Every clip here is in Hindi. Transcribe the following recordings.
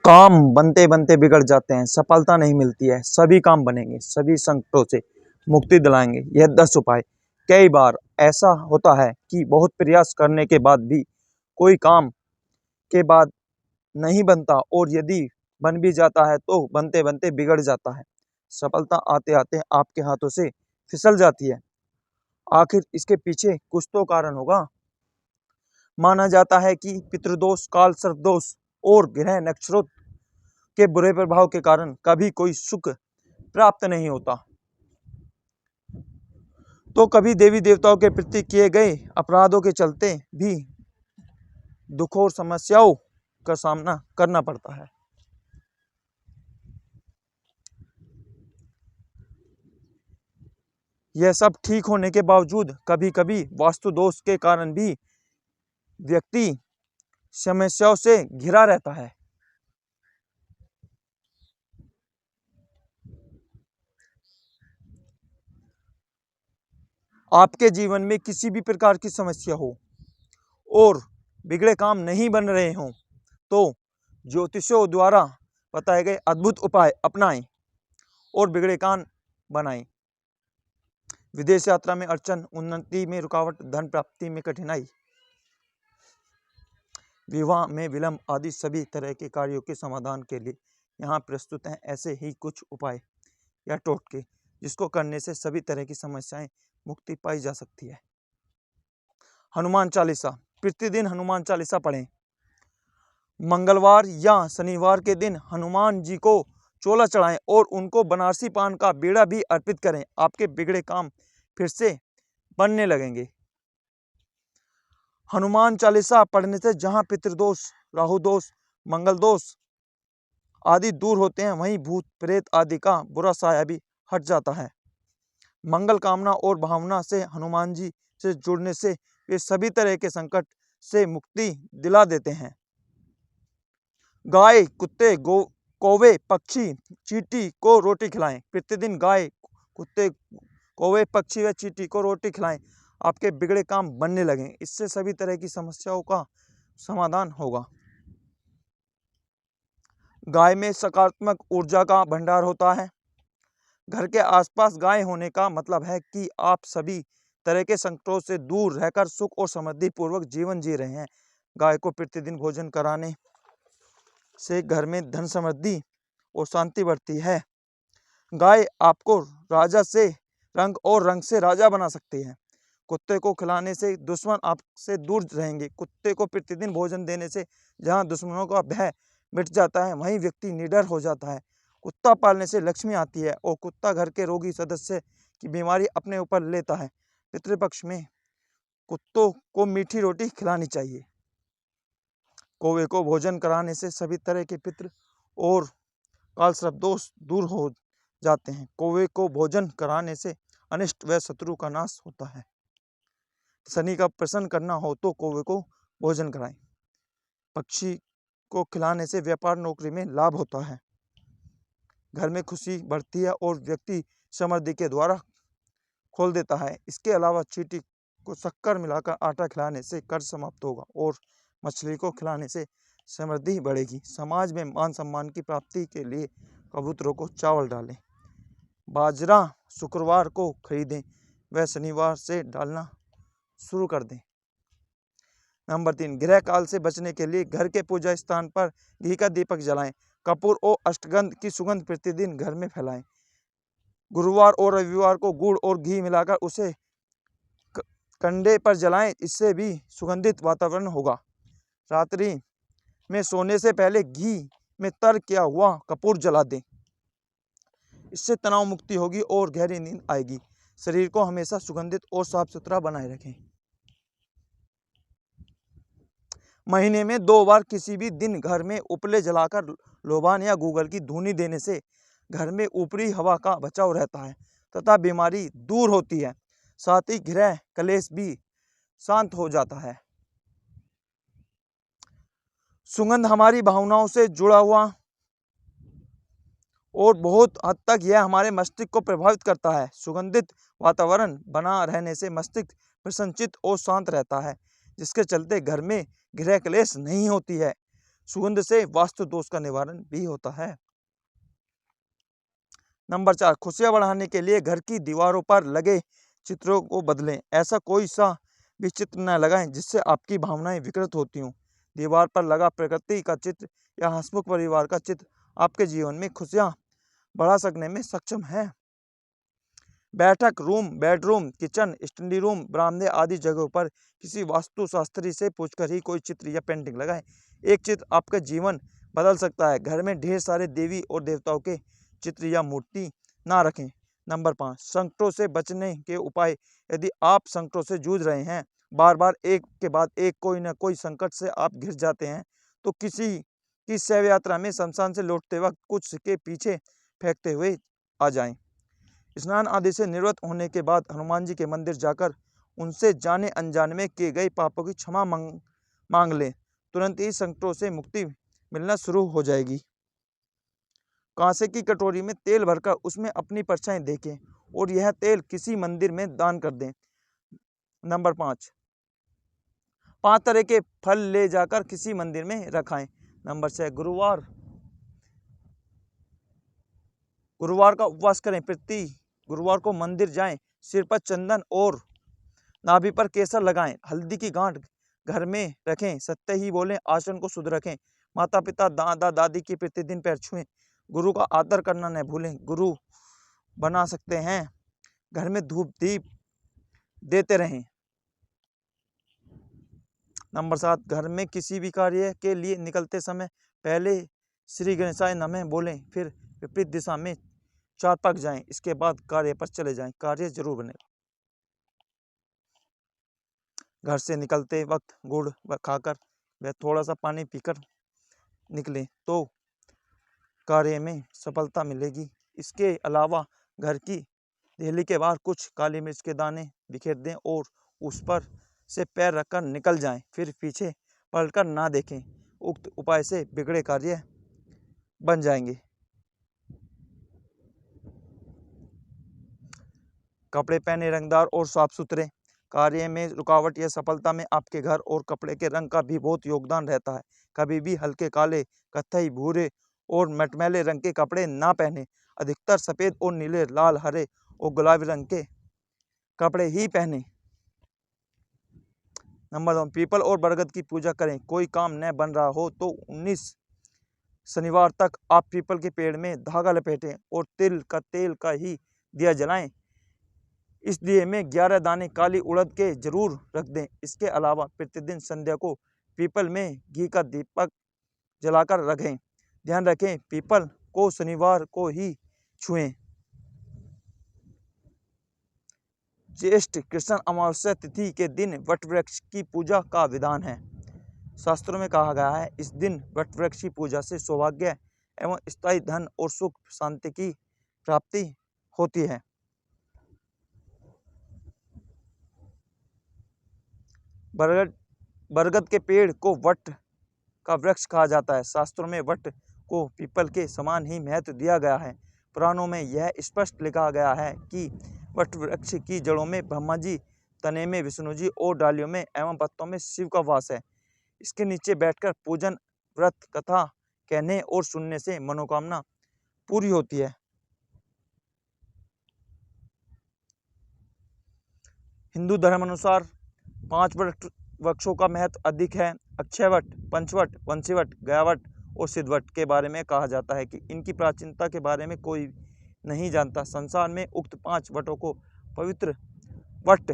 काम बनते बनते बिगड़ जाते हैं, सफलता नहीं मिलती है। सभी काम बनेंगे, सभी संकटों से मुक्ति दिलाएंगे यह 10 उपाय। कई बार ऐसा होता है कि बहुत प्रयास करने के बाद भी कोई काम के बाद नहीं बनता, और यदि बन भी जाता है तो बनते बनते बिगड़ जाता है। सफलता आते आते आपके हाथों से फिसल जाती है। आखिर इसके पीछे कुछ तो कारण होगा। माना जाता है कि पितृदोष, काल सर्प दोष और ग्रह नक्षत्रों के बुरे प्रभाव के कारण कभी कोई सुख प्राप्त नहीं होता, तो कभी देवी देवताओं के प्रति किए गए अपराधों के चलते भी दुखों और समस्याओं का सामना करना पड़ता है। यह सब ठीक होने के बावजूद कभी कभी वास्तु दोष के कारण भी व्यक्ति समस्याओं से घिरा रहता है। आपके जीवन में किसी भी प्रकार की समस्या हो और बिगड़े काम नहीं बन रहे हों, तो ज्योतिषों द्वारा बताए गए अद्भुत उपाय अपनाएं और बिगड़े काम बनाएं। विदेश यात्रा में अड़चन, उन्नति में रुकावट, धन प्राप्ति में कठिनाई, विवाह में विलंब आदि सभी तरह के कार्यों के समाधान के लिए यहाँ प्रस्तुत हैं ऐसे ही कुछ उपाय या टोटके, जिसको करने से सभी तरह की समस्याएं मुक्ति पाई जा सकती है। हनुमान चालीसा। प्रतिदिन हनुमान चालीसा पढ़ें। मंगलवार या शनिवार के दिन हनुमान जी को चोला चढ़ाएं और उनको बनारसी पान का बेड़ा भी अर्पित करें। आपके बिगड़े काम फिर से बनने लगेंगे। हनुमान चालीसा पढ़ने से जहां पितृदोष, राहु दोष, मंगल दोष आदि दूर होते हैं, वहीं भूत प्रेत आदि का बुरा साया भी हट जाता है। मंगल कामना और भावना से हनुमान जी से जुड़ने से वे सभी तरह के संकट से मुक्ति दिला देते हैं। गाय, कुत्ते, कौवे, पक्षी, चींटी को रोटी खिलाएं। प्रतिदिन गाय, कुत्ते, कौवे, पक्षी व चींटी को रोटी खिलाएं। आपके बिगड़े काम बनने लगें। इससे सभी तरह की समस्याओं का समाधान होगा। गाय में सकारात्मक ऊर्जा का भंडार होता है। घर के आसपास गाय होने का मतलब है कि आप सभी तरह के संकटों से दूर रहकर सुख और समृद्धि पूर्वक जीवन जी रहे हैं। गाय को प्रतिदिन भोजन कराने से घर में धन समृद्धि और शांति बढ़ती है। गाय आपको राजा से रंग से राजा बना सकती है। कुत्ते को खिलाने से दुश्मन आपसे दूर रहेंगे। कुत्ते को प्रतिदिन भोजन देने से जहां दुश्मनों का भय मिट जाता है, वहीं व्यक्ति निडर हो जाता है। कुत्ता पालने से लक्ष्मी आती है और कुत्ता घर के रोगी सदस्य की बीमारी अपने ऊपर लेता है। पितृपक्ष में कुत्तों को मीठी रोटी खिलानी चाहिए। कौवे को भोजन कराने से सभी तरह के पितृ और काल सर्प दोष दूर हो जाते हैं। कौवे को भोजन कराने से अनिष्ट व शत्रु का नाश होता है। शनि का प्रसन्न करना हो तो कौवे को भोजन कराएं। पक्षी को खिलाने से व्यापार नौकरी में लाभ होता है। घर में खुशी बढ़ती है और व्यक्ति समृद्धि के द्वारा खोल देता है। इसके अलावा चींटी को शक्कर मिलाकर आटा खिलाने से कर्ज समाप्त होगा और मछली को खिलाने से समृद्धि बढ़ेगी। समाज में मान सम्मान की प्राप्ति के लिए कबूतरों को चावल डालें। बाजरा शुक्रवार को खरीदें व शनिवार से डालना शुरू कर दें। नंबर 3, ग्रह काल से बचने के लिए घर के पूजा स्थान पर घी का दीपक जलाएं। कपूर और अष्टगंध की सुगंध प्रतिदिन घर में फैलाएं। गुरुवार और रविवार को गुड़ और घी मिलाकर उसे कंडे पर जलाएं। इससे भी सुगंधित वातावरण होगा। रात्रि में सोने से पहले घी में तर किया हुआ कपूर जला दें। इससे तनाव मुक्ति होगी और गहरी नींद आएगी। शरीर को हमेशा सुगंधित और साफ सुथरा बनाए रखें। महीने में 2 बार किसी भी दिन घर में उपले जलाकर लोबान या गूगल की धूनी देने से घर में ऊपरी हवा का बचाव रहता है तथा बीमारी दूर होती है। साथ ही गृह कलेश भी शांत हो जाता है। सुगंध हमारी भावनाओं से जुड़ा हुआ और बहुत हद तक यह हमारे मस्तिष्क को प्रभावित करता है। सुगंधित वातावरण बना रहने से मस्तिष्क प्रसन्नचित्त और शांत रहता है, जिसके चलते घर में गृह क्लेश नहीं होती है। सुगंध से वास्तु दोष का निवारण भी होता है। नंबर 4, खुशियां बढ़ाने के लिए घर की दीवारों पर लगे चित्रों को बदलें। ऐसा कोई सा भी चित्र न लगाएं जिससे आपकी भावनाएं विकृत होती हों। दीवार पर लगा प्रकृति का चित्र या हंसमुख परिवार का चित्र आपके जीवन में खुशियां बढ़ा सकने में सक्षम है। बैठक room, bedroom, kitchen, study room, बरामदे आदि जगहों पर किसी वास्तुशास्त्री से पूछकर ही कोई चित्र या पेंटिंग लगाएं। एक चित्र आपका जीवन बदल सकता है। घर में ढेर सारे देवी और देवताओं के चित्र या मूर्ति ना रखें। नंबर 5, संकटों से बचने के उपाय। यदि आप संकटों से जूझ रहे हैं, बार बार एक के बाद एक कोई ना कोई संकट से आप घिर जाते हैं, तो किसी की शैव यात्रा में शमशान से लौटते वक्त कुछ सिक्के पीछे फेंकते हुए आ जाएं। स्नान आदि से निवृत्त होने के बाद हनुमान जी के मंदिर जाकर उनसे जाने अनजाने में किए गए पापों की क्षमा मांग लें। तुरंत ही संकटों से मुक्ति मिलना शुरू हो जाएगी। कांसे की कटोरी में तेल भरकर उसमें अपनी परछाई देखें और यह तेल किसी मंदिर में दान कर दें। नंबर 5, 5 तरह के फल ले जाकर किसी मंदिर में रखाएं। नंबर 6, गुरुवार का उपवास करें। प्रति गुरुवार को मंदिर जाएं, सिर पर चंदन और नाभि पर केसर लगाएं। हल्दी की गांठ घर में रखें। सत्य ही बोलें, आचरण को शुद्ध रखें। माता पिता, दादा दादी की प्रतिदिन पैर छुएं। गुरु का आदर करना न भूलें। गुरु बना सकते हैं। घर में धूप दीप देते रहें। नंबर 7, घर में किसी भी कार्य के लिए निकलते समय पहले श्री गणेशाय नमः बोलें, फिर विपरीत दिशा में 4 पाक जाएं। इसके बाद कार्य पर चले जाएं। कार्य जरूर बनेगा। घर से निकलते वक्त गुड़ खाकर व थोड़ा सा पानी पीकर निकलें तो कार्य में सफलता मिलेगी। इसके अलावा घर की देहली के बाहर कुछ काली मिर्च के दाने बिखेर दें और उस पर से पैर रखकर निकल जाएं। फिर पीछे पलटकर ना देखें। उक्त उपाय से बिगड़े कार्य बन जाएंगे। कपड़े पहने रंगदार और साफ सुथरे। कार्य में रुकावट या सफलता में आपके घर और कपड़े के रंग का भी बहुत योगदान रहता है। कभी भी हल्के काले, कत्थई, भूरे और मटमैले रंग के कपड़े ना पहने। अधिकतर सफ़ेद और नीले, लाल, हरे और गुलाबी रंग के कपड़े ही पहने। नंबर 2, पीपल और बरगद की पूजा करें। कोई काम न बन रहा हो तो 19 शनिवार तक आप पीपल के पेड़ में धागा लपेटें और तिल का तेल का ही दिया जलाएं। इस दिए में 11 दाने काली उड़द के जरूर रख दें। इसके अलावा प्रतिदिन संध्या को पीपल में घी का दीपक जलाकर रखें। ध्यान रखें, पीपल को शनिवार को ही छुएं। ज्येष्ठ कृष्ण अमावस्या तिथि के दिन वट वृक्ष की पूजा का विधान है। शास्त्रों में कहा गया है, इस दिन वट वृक्ष की पूजा से सौभाग्य एवं स्थायी धन और सुख शांति की प्राप्ति होती है। बरगद के पेड़ को वट का वृक्ष कहा जाता है। शास्त्रों में वट को पीपल के समान ही महत्व दिया गया है। पुराणों में यह स्पष्ट लिखा गया है कि वट वृक्ष की जड़ों में ब्रह्मा जी, तने में विष्णु जी और डालियों में एवं पत्तों में शिव का वास है। इसके नीचे बैठकर पूजन, व्रत, कथा कहने और सुनने से मनोकामना पूरी होती है। हिंदू धर्म अनुसार 5 वृक्षों का महत्व अधिक है। अक्षयवट, पंचवट, वंशीवट, गयावट और सिद्धवट के बारे में कहा जाता है कि इनकी प्राचीनता के बारे में कोई नहीं जानता। संसार में उक्त 5 वटों को पवित्र वट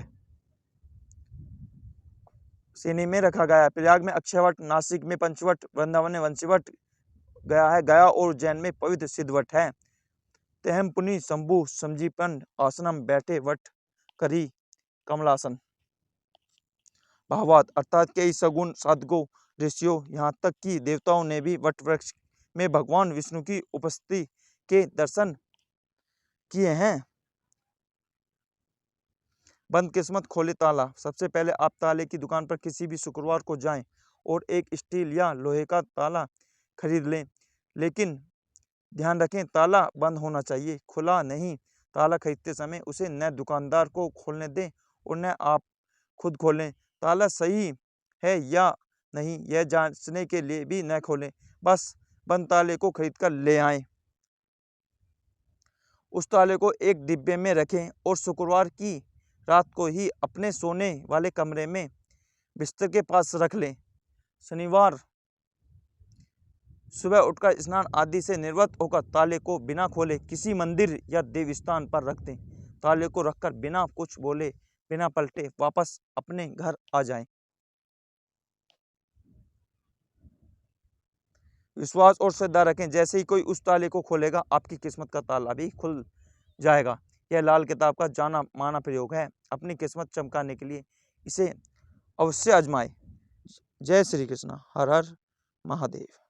श्रेणी में रखा गया है। प्रयाग में अक्षयवट, नासिक में पंचवट, वृंदावन में वंशीवट गया है। गया और उज्जैन में पवित्र सिद्धवट है। तेहमपुनी, शंभु, संजीवन आसनम, बैठे वट करी कमलासन। भावार्थ अर्थात कई सगुण साधकों, ऋषियों, यहाँ तक कि देवताओं ने भी वट वृक्ष में भगवान विष्णु की उपस्थिति के दर्शन किए हैं। बंद किस्मत खोले ताला। सबसे पहले आप ताले की दुकान पर किसी भी शुक्रवार को जाएं और एक स्टील या लोहे का ताला खरीद लें, लेकिन ध्यान रखें ताला बंद होना चाहिए, खुला नहीं। ताला खरीदते समय उसे न दुकानदार को खोलने दें और न आप खुद खोलें। ताला सही है या नहीं, यह जांचने के लिए भी न खोलें, बस बंद ताले को खरीद कर ले आएं। उस ताले को एक डिब्बे में रखें और शुक्रवार की रात को ही अपने सोने वाले कमरे में बिस्तर के पास रख लें। शनिवार सुबह उठकर स्नान आदि से निर्वृत्त होकर ताले को बिना खोले किसी मंदिर या देव स्थान पर रख दें। ताले को रखकर बिना कुछ बोले, बिना पलटे वापस अपने घर आ जाएं। विश्वास और श्रद्धा रखें, जैसे ही कोई उस ताले को खोलेगा आपकी किस्मत का ताला भी खुल जाएगा। यह लाल किताब का जाना माना प्रयोग है। अपनी किस्मत चमकाने के लिए इसे अवश्य आजमाएं। जय श्री कृष्ण। हर हर महादेव।